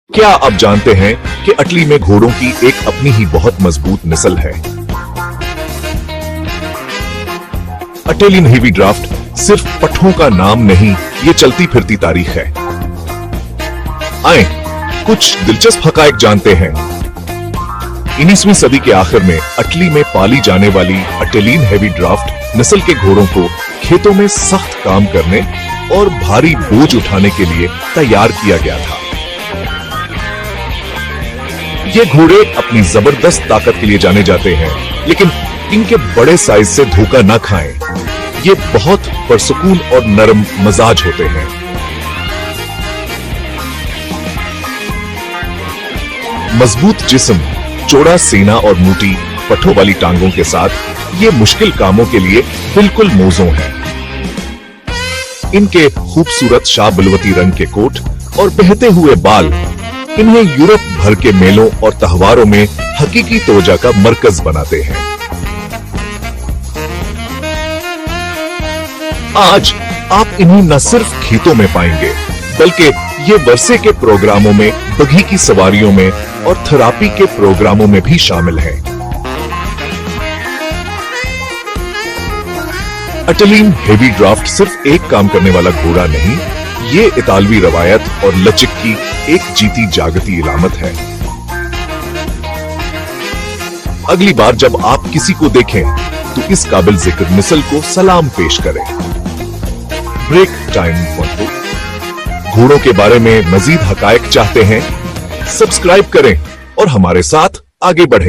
क्या आप जानते हैं कि अटली में घोड़ों की एक अपनी ही बहुत मजबूत नस्ल है। अटेलियन हेवी ड्राफ्ट सिर्फ पट्ठों का नाम नहीं, ये चलती फिरती तारीख है। आए कुछ दिलचस्प हकायक जानते हैं। 19वीं सदी के आखिर में अटली में पाली जाने वाली अटेलियन हेवी ड्राफ्ट नस्ल के घोड़ों को खेतों में सख्त काम करने और भारी बोझ उठाने के लिए तैयार किया गया था। ये घोड़े अपनी जबरदस्त ताकत के लिए जाने जाते हैं, लेकिन इनके बड़े साइज से धोखा न खाएं। ये बहुत पुरसुकून और नरम मजाज होते हैं। मजबूत जिस्म, चौड़ा सीना और मोटी पट्ठों वाली टांगों के साथ ये मुश्किल कामों के लिए बिल्कुल मौजूद हैं। इनके खूबसूरत शाह बलवती रंग के कोट और बहते हुए बाल इन्हें यूरोप भर के मेलों और त्योहारों में हकीकी तवज्जो का मरकज बनाते हैं। आज आप इन्हें न सिर्फ खेतों में पाएंगे, बल्कि ये वर्षे के प्रोग्रामों में, बघी की सवारियों में और थेरापी के प्रोग्रामों में भी शामिल हैं। अटेलियन हेवी ड्राफ्ट सिर्फ एक काम करने वाला घोड़ा नहीं, ये इतालवी रवायत और लचक की एक जीती जागती इलामत है। अगली बार जब आप किसी को देखें तो इस काबिल जिक्र नस्ल को सलाम पेश करें। ब्रेक टाइम फॉर घोड़ों के बारे में मजीद हकायक चाहते हैं? सब्सक्राइब करें और हमारे साथ आगे बढ़ें।